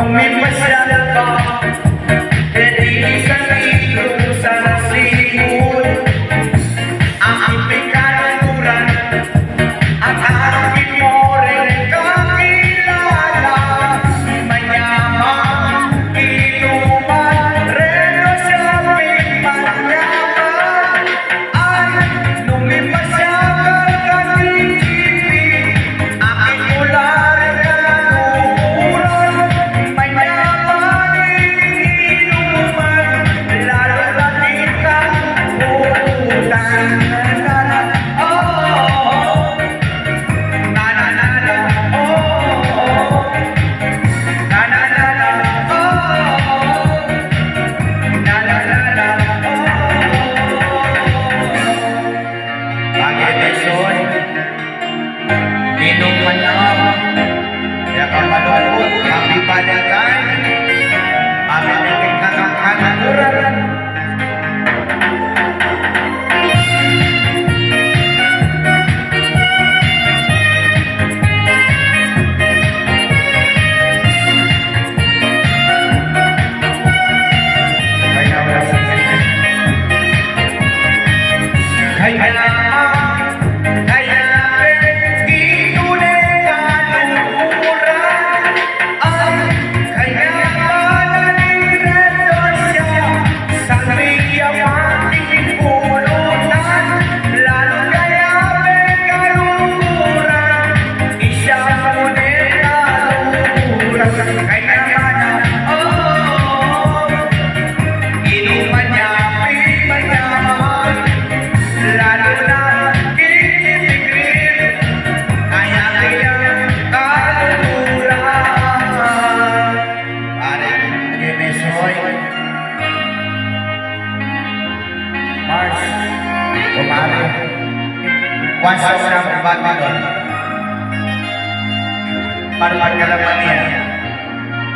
Lumipasyal ka, e di sa libro sa nasimul. Ang aking kaluran at aking mo rin kakilala. Mayaman, inuman, relo shopping, manyaman. Ay, lumipasyal ka ng jeeping, aking ulan inuman lang, kaya ka malungkot, happy Valentine, happy naging kakakanaluran. Once from Babylon, parang niya.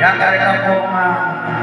Yan kareka po